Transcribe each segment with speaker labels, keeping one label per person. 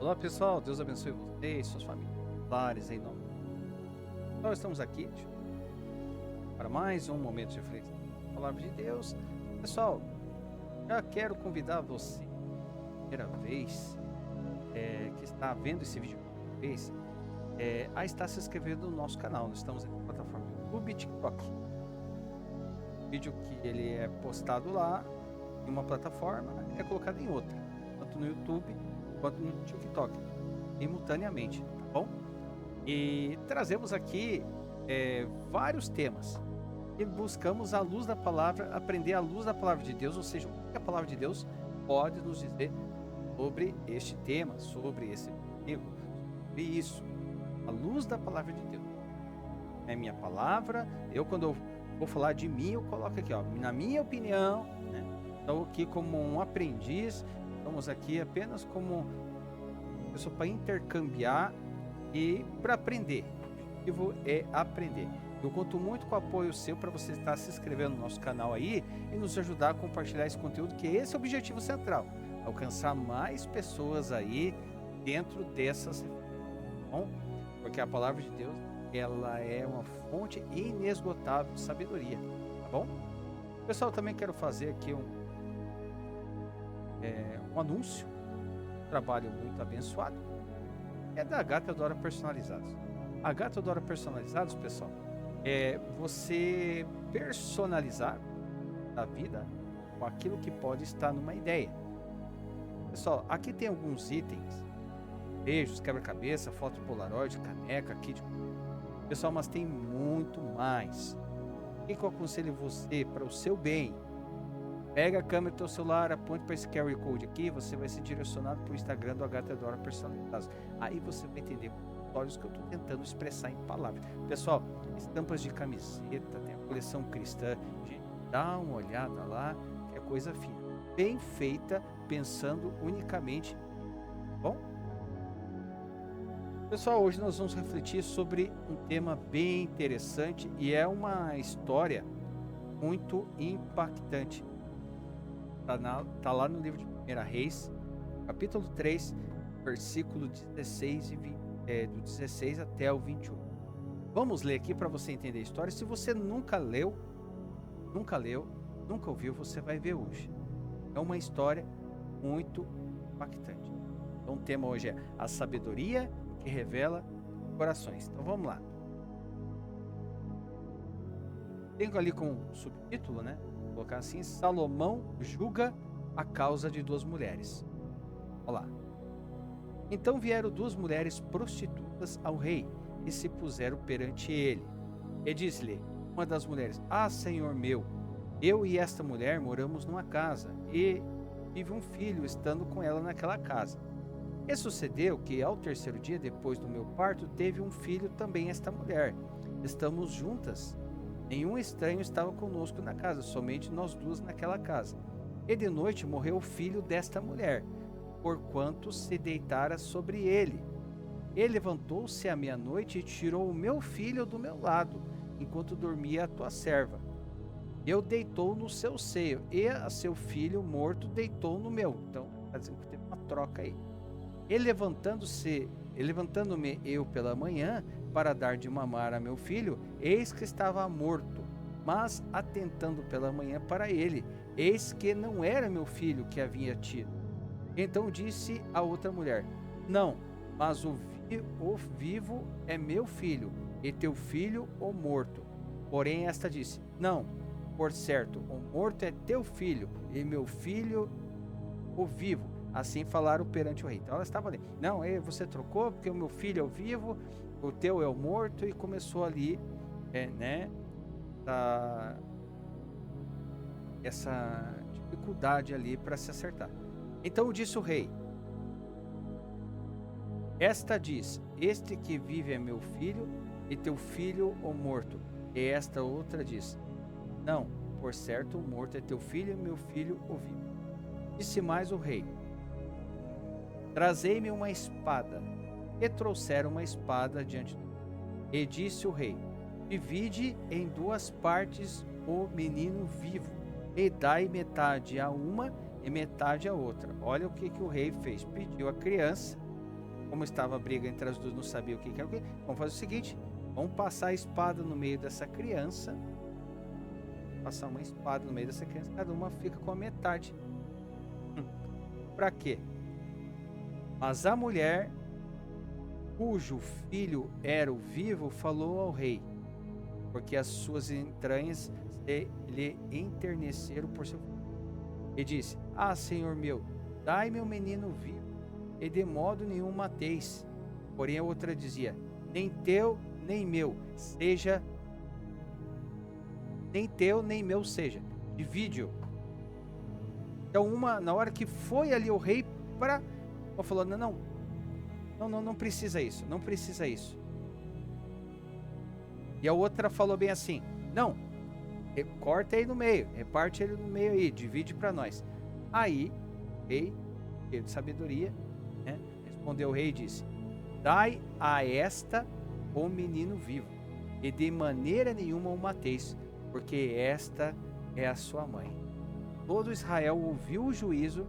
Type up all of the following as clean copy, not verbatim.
Speaker 1: Olá pessoal, Deus abençoe vocês, suas familiares, em nome. Nós estamos aqui para mais um momento de reflexão da palavra de Deus. Pessoal, já quero convidar você, primeira vez, que está vendo esse vídeo pela primeira vez, a estar se inscrevendo no nosso canal. Nós estamos na plataforma YouTube e TikTok. O vídeo que ele é postado lá em uma plataforma é colocado em outra, tanto no YouTube quanto no TikTok, simultaneamente, tá bom? E trazemos aqui vários temas e buscamos à luz da palavra, aprender à luz da palavra de Deus, ou seja, o que a palavra de Deus pode nos dizer sobre este tema, sobre esse perigo, sobre isso, à luz da palavra de Deus. É minha palavra, quando eu vou falar de mim, eu coloco aqui, ó, na minha opinião, né? Estou aqui como um aprendiz, estamos aqui apenas como pessoa para intercambiar e para aprender. O objetivo é aprender. Eu conto muito com o apoio seu para você estar se inscrevendo no nosso canal aí e nos ajudar a compartilhar esse conteúdo, que esse é o objetivo central, alcançar mais pessoas aí dentro dessas, bom? Porque a palavra de Deus, ela é uma fonte inesgotável de sabedoria, tá bom? Pessoal, também quero fazer aqui um anúncio, um trabalho muito abençoado, é da Gata Dora Personalizados. A Gata Dora Personalizados, pessoal, é você personalizar a vida com aquilo que pode estar numa ideia. Pessoal, aqui tem alguns itens, beijos, quebra-cabeça, foto polaroid, caneca, kit. Pessoal, mas tem muito mais. O que eu aconselho você para o seu bem? Pega a câmera do teu celular, aponte para esse QR Code aqui, você vai ser direcionado para o Instagram do Gata Dora Personalizados. Aí você vai entender os olhos que eu estou tentando expressar em palavras. Pessoal, estampas de camiseta, tem a coleção cristã. Gente, dá uma olhada lá, que é coisa fina. Bem feita, pensando unicamente, tá bom? Pessoal, hoje nós vamos refletir sobre um tema bem interessante e é uma história muito impactante. Tá lá no livro de 1 Reis, capítulo 3, versículo 16 do 16 até o 21. Vamos ler aqui para você entender a história. Se você nunca leu, nunca ouviu, você vai ver hoje. É uma história muito impactante. Então o tema hoje é a sabedoria que revela corações. Então vamos lá. Tenho ali com subtítulo, né? Vou colocar assim: Salomão julga a causa de duas mulheres. Olá. Então vieram duas mulheres prostitutas ao rei e se puseram perante ele. E disse-lhe uma das mulheres: Ah, senhor meu, eu e esta mulher moramos numa casa e tive um filho estando com ela naquela casa. E sucedeu que ao terceiro dia depois do meu parto teve um filho também esta mulher. Estamos juntas. Nenhum estranho estava conosco na casa, somente nós duas naquela casa. E de noite morreu o filho desta mulher, porquanto se deitara sobre ele. Ele levantou-se à meia-noite e tirou o meu filho do meu lado, enquanto dormia a tua serva. Eu deitou no seu seio, e a seu filho morto deitou no meu. Então, está dizendo que teve uma troca aí. E levantando-me eu pela manhã para dar de mamar a meu filho, eis que estava morto. Mas atentando pela manhã para ele, eis que não era meu filho que havia tido. Então disse a outra mulher: Não, mas o vivo é meu filho, e teu filho o morto. Porém esta disse: Não, por certo, o morto é teu filho, e meu filho o vivo. Assim falaram perante o rei. Então ela estava ali: Não, você trocou, porque o meu filho é o vivo, o teu é o morto. E começou ali, essa dificuldade ali para se acertar. Então disse o rei: Esta diz: Este que vive é meu filho, e teu filho o morto. E esta outra diz: Não, por certo, o morto é teu filho, e meu filho o vivo. Disse mais o rei: Trazei-me uma espada. E trouxeram uma espada diante de mim. E disse o rei: Divide em duas partes o menino vivo, e dai metade a uma e metade a outra. Olha o que o rei fez. Pediu a criança, como estava a briga entre as duas, não sabia o que era o que. Vamos fazer o seguinte: vamos passar a espada no meio dessa criança. Passar uma espada no meio dessa criança, cada uma fica com a metade. Para quê? Mas a mulher, cujo filho era o vivo, falou ao rei, porque as suas entranhas lhe enterneceram por seu filho. E disse: Ah, senhor meu, dai meu menino vivo, e de modo nenhum mateis. Porém a outra dizia: Nem teu, nem meu seja, nem teu, nem meu seja. Divide-o. Então na hora que foi ali o rei para, falou: não precisa isso, não precisa isso. E a outra falou bem assim: não, corta aí no meio, reparte ele no meio aí, divide para nós. Aí o rei, cheio de sabedoria, né, respondeu o rei e disse: Dai a esta o menino vivo, e de maneira nenhuma o mateis, porque esta é a sua mãe. Todo Israel ouviu o juízo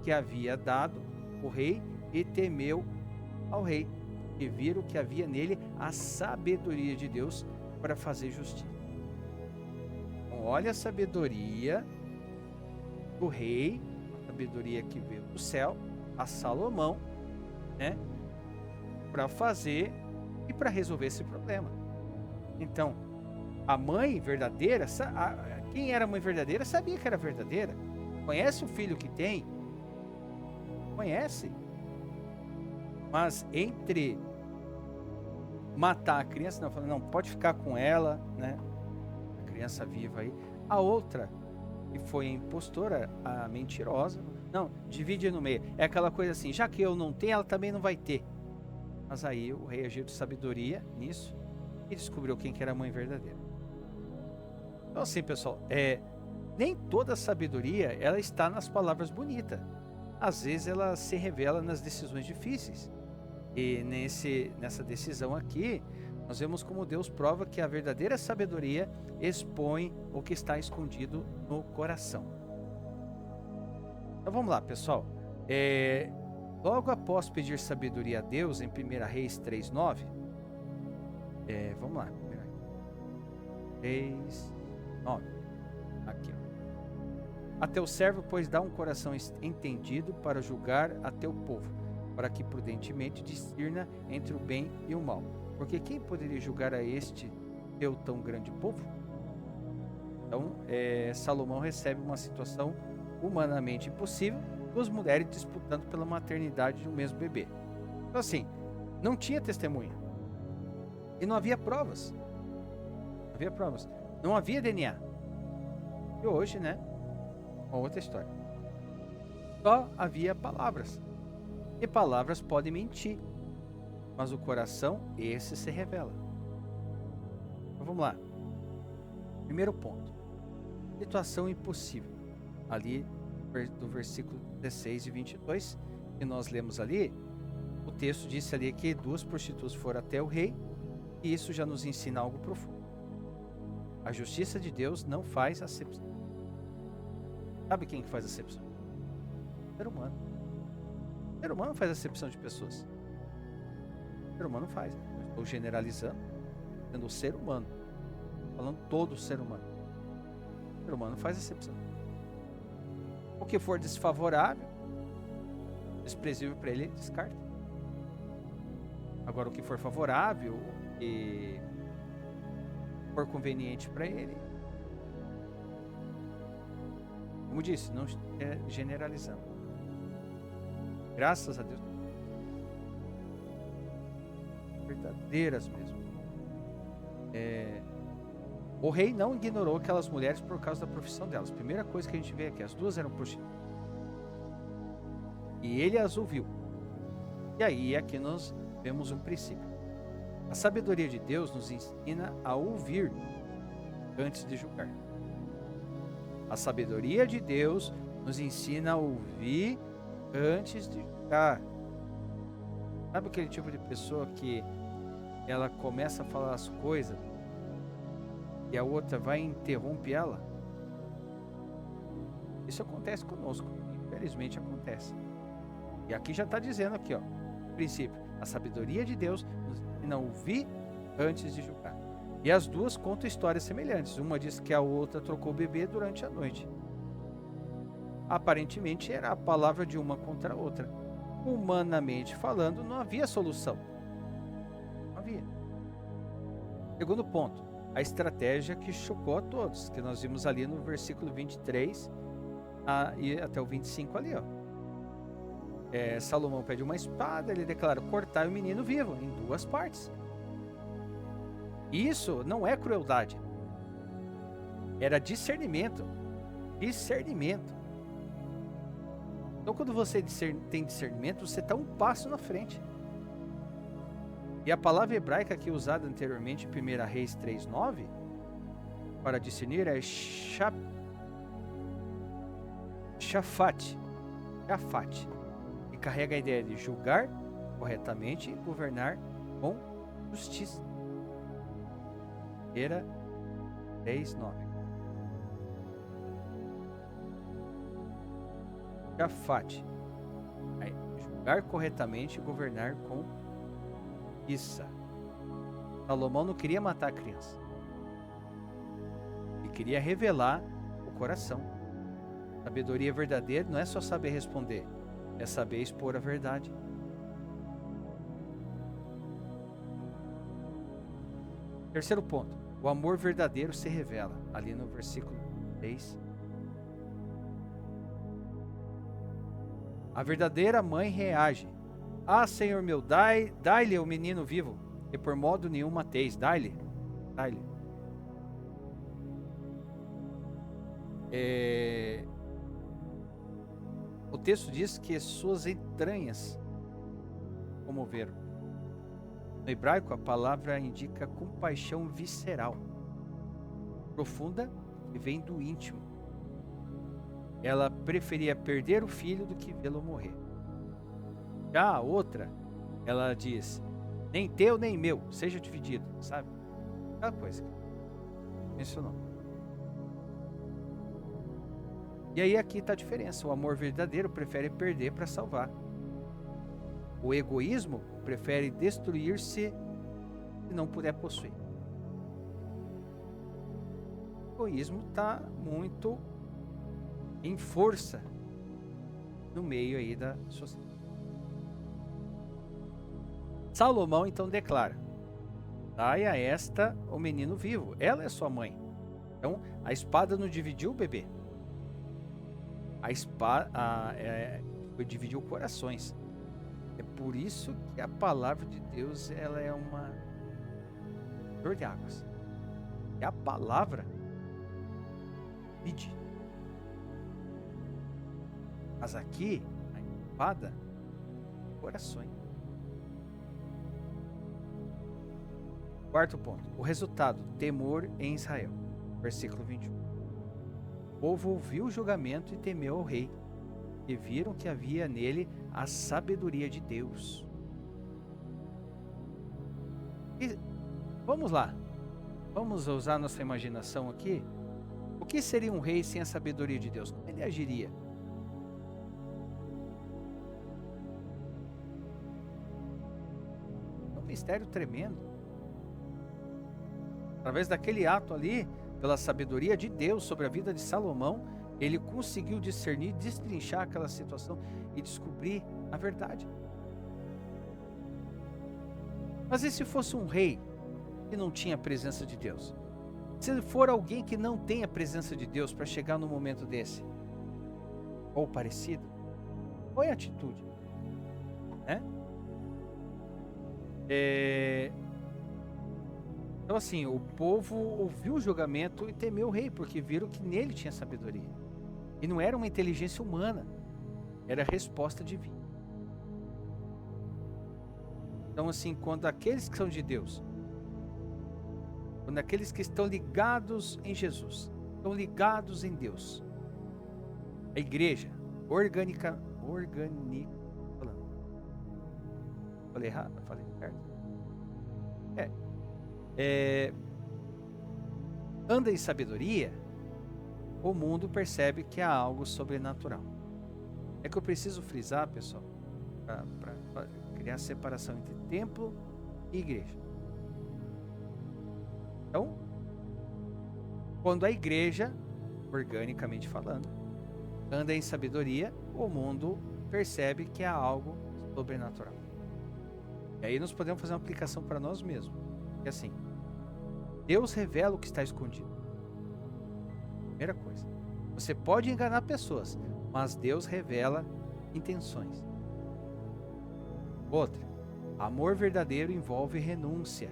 Speaker 1: que havia dado o rei e temeu ao rei, e viram que havia nele a sabedoria de Deus para fazer justiça. Então, olha a sabedoria do rei, a sabedoria que veio do céu, a Salomão, né, para fazer e para resolver esse problema. Então, a mãe verdadeira, quem era a mãe verdadeira sabia que era verdadeira. Conhece o filho que tem? Conhece. Mas entre matar a criança, não, falando, não, pode ficar com ela, né? A criança viva aí. A outra, que foi a impostora, a mentirosa, não, divide no meio. É aquela coisa assim, já que eu não tenho, ela também não vai ter. Mas aí o rei agiu de sabedoria nisso e descobriu quem que era a mãe verdadeira. Então assim, pessoal, nem toda sabedoria ela está nas palavras bonitas. Às vezes ela se revela nas decisões difíceis. E nessa decisão aqui, nós vemos como Deus prova que a verdadeira sabedoria expõe o que está escondido no coração. Então vamos lá, pessoal. Logo após pedir sabedoria a Deus, em 1 Reis 3:9, vamos lá. 3:9. Aqui, ó. A teu servo, pois, dá um coração entendido para julgar a teu povo, para que prudentemente discirna entre o bem e o mal. Porque quem poderia julgar a este teu tão grande povo? Então, Salomão recebe uma situação humanamente impossível, duas mulheres disputando pela maternidade de um mesmo bebê. Então assim, não tinha testemunha. E não havia provas. Não havia provas. Não havia DNA. E hoje, né? Uma outra história. Só havia palavras. E palavras podem mentir. Mas o coração, esse se revela. Então vamos lá. Primeiro ponto. Situação impossível. Ali do versículo 16 e 22, que nós lemos ali, o texto disse ali que duas prostitutas foram até o rei, e isso já nos ensina algo profundo. A justiça de Deus não faz acepção. Sabe quem que faz acepção? O ser humano. O ser humano faz acepção de pessoas. O ser humano faz. Eu estou generalizando, sendo o ser humano, falando todo o ser humano. O ser humano faz acepção. O que for desfavorável, desprezível para ele, descarta. Agora, o que for favorável e for conveniente para ele, como disse, não é generalizando. Graças a Deus. Verdadeiras mesmo. O rei não ignorou aquelas mulheres por causa da profissão delas. Primeira coisa que a gente vê aqui, as duas eram prostitutas. E ele as ouviu. E aí aqui nós vemos um princípio. A sabedoria de Deus nos ensina a ouvir antes de julgar. A sabedoria de Deus nos ensina a ouvir antes de julgar. Sabe aquele tipo de pessoa que ela começa a falar as coisas e a outra vai e interrompe ela? Isso acontece conosco, infelizmente acontece. E aqui já está dizendo aqui, ó, princípio, a sabedoria de Deus nos ensina a ouvir antes de julgar. E as duas contam histórias semelhantes. Uma diz que a outra trocou o bebê durante a noite. Aparentemente era a palavra de uma contra a outra. Humanamente falando, não havia solução. Não havia. Segundo ponto, a estratégia que chocou a todos, que nós vimos ali no versículo 23 e até o 25 ali, ó. Salomão pede uma espada, ele declara cortar o menino vivo em duas partes. Isso não é crueldade. Era discernimento. Discernimento. Então, quando você tem discernimento, você está um passo na frente. E a palavra hebraica aqui usada anteriormente em 1 Reis 3:9 para discernir é shafat, que carrega a ideia de julgar corretamente e governar com justiça. 1 3:9. Shafat, julgar corretamente e governar com justiça. Salomão não queria matar a criança. Ele queria revelar o coração. Sabedoria verdadeira não é só saber responder, é saber expor a verdade. Terceiro ponto, o amor verdadeiro se revela, ali no versículo 6. A verdadeira mãe reage. Ah, Senhor meu, dai-lhe o menino vivo, e por modo nenhum mateis. Dai-lhe. O texto diz que suas entranhas comoveram. No hebraico, a palavra indica compaixão visceral, profunda, e vem do íntimo. Ela preferia perder o filho do que vê-lo morrer. Já a outra, ela diz, nem teu nem meu, seja dividido, sabe? Aquela coisa que mencionou. E aí aqui está a diferença. O amor verdadeiro prefere perder para salvar. O egoísmo prefere destruir-se se não puder possuir. O egoísmo está muito em força no meio aí da sociedade. Salomão então declara: dai a esta o menino vivo, ela é sua mãe. Então a espada não dividiu o bebê. A espada dividiu corações. É por isso que a palavra de Deus ela é uma dor de águas. E a palavra divide. Mas aqui, a espada, corações. Quarto ponto. O resultado, temor em Israel. Versículo 21. O povo ouviu o julgamento e temeu ao rei, e viram que havia nele a sabedoria de Deus. E vamos lá. Vamos usar nossa imaginação aqui. O que seria um rei sem a sabedoria de Deus? Como ele agiria? É um mistério tremendo. Através daquele ato ali, pela sabedoria de Deus sobre a vida de Salomão, ele conseguiu discernir, destrinchar aquela situação e descobrir a verdade. Mas e se fosse um rei que não tinha a presença de Deus? Se for alguém que não tem a presença de Deus para chegar num momento desse, ou parecido, qual é a atitude? Então assim, o povo ouviu o julgamento e temeu o rei, porque viram que nele tinha sabedoria. E não era uma inteligência humana, era a resposta divina. Então assim, quando aqueles que são de Deus, quando aqueles que estão ligados em Jesus, estão ligados em Deus, a igreja, falei errado? Falei certo? Anda em sabedoria, o mundo percebe que há algo sobrenatural. É que eu preciso frisar, pessoal, para criar separação entre templo e igreja. Então, quando a igreja, organicamente falando, anda em sabedoria, o mundo percebe que há algo sobrenatural. E aí nós podemos fazer uma aplicação para nós mesmos. É assim, Deus revela o que está escondido. Primeira coisa. Você pode enganar pessoas, mas Deus revela intenções. Outra, amor verdadeiro envolve renúncia.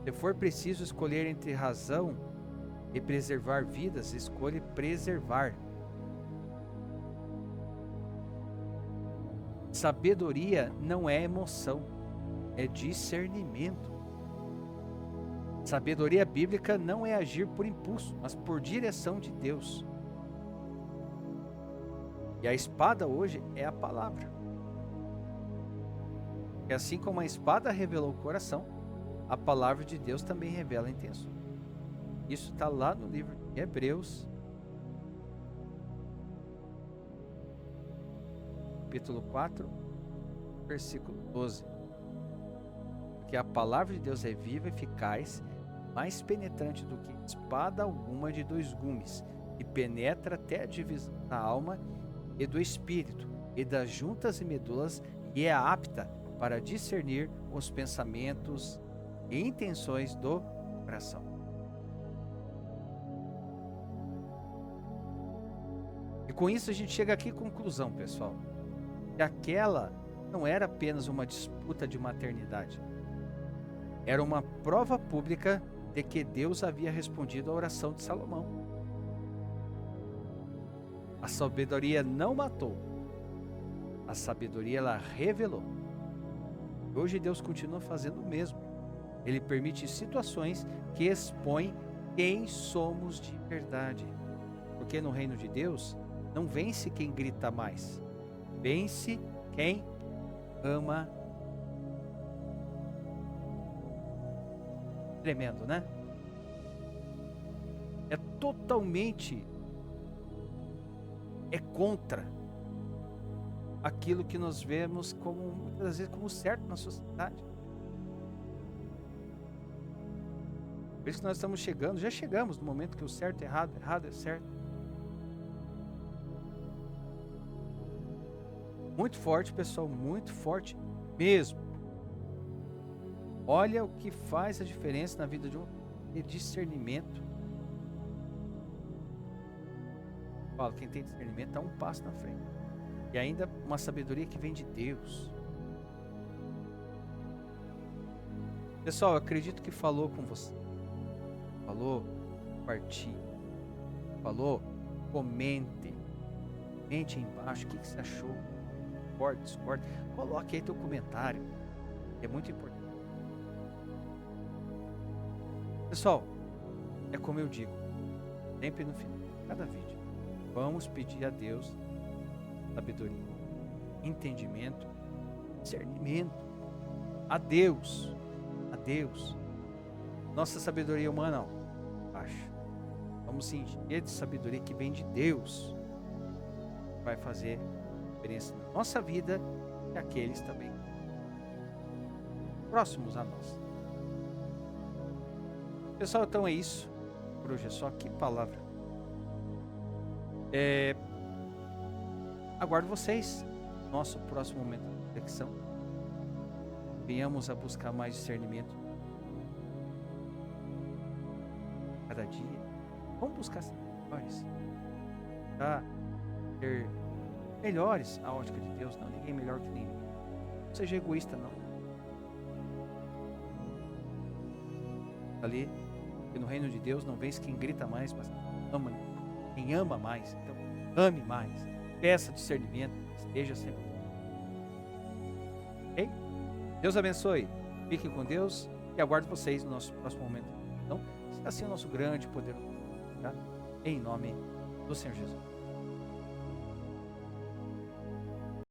Speaker 1: Se for preciso escolher entre razão e preservar vidas, escolha preservar. Sabedoria não é emoção, é discernimento. Sabedoria bíblica não é agir por impulso, mas por direção de Deus. E a espada hoje é a palavra. E assim como a espada revelou o coração, a palavra de Deus também revela a intenção. Isso está lá no livro de Hebreus, capítulo 4, versículo 12. Porque a palavra de Deus é viva, eficaz, mais penetrante do que espada alguma de dois gumes, e penetra até a divisão da alma e do espírito, e das juntas e medulas, e é apta para discernir os pensamentos e intenções do coração. E com isso a gente chega aqui à conclusão, pessoal, que aquela não era apenas uma disputa de maternidade. Era uma prova pública de que Deus havia respondido à oração de Salomão. A sabedoria não matou. A sabedoria, ela revelou. E hoje Deus continua fazendo o mesmo. Ele permite situações que expõem quem somos de verdade. Porque no reino de Deus, não vence quem grita mais. Vence quem ama. Tremendo, né? É totalmente contra aquilo que nós vemos como muitas vezes como certo na sociedade. Por isso que nós estamos chegando, já chegamos no momento que o certo é errado, errado é certo. Muito forte, pessoal, muito forte mesmo. Olha o que faz a diferença na vida de um discernimento. Falo, quem tem discernimento está um passo na frente. E ainda uma sabedoria que vem de Deus. Pessoal, eu acredito que falou com você. Falou, compartilhe. Falou, comente. Comente aí embaixo o que você achou. Discord. Coloque aí teu comentário. É muito importante. Pessoal, é como eu digo, sempre no final de cada vídeo, vamos pedir a Deus sabedoria, entendimento, discernimento. A Deus. Nossa sabedoria humana, baixa. Vamos se encher de sabedoria que vem de Deus. Vai fazer diferença na nossa vida e aqueles também próximos a nós. Pessoal, então é isso. Por hoje é só. Que palavra. Aguardo vocês no nosso próximo momento de reflexão. Venhamos a buscar mais discernimento cada dia. Vamos buscar ser melhores, para ser melhores à ótica de Deus. Não, ninguém é melhor que ninguém. Não seja egoísta, não. Ali, porque no reino de Deus não vence quem grita mais, mas quem ama mais. Então, ame mais. Peça discernimento. Esteja sempre. Ok? Deus abençoe. Fiquem com Deus e aguardo vocês no nosso próximo momento. Então, assim é o nosso grande poder. Tá? Em nome do Senhor Jesus.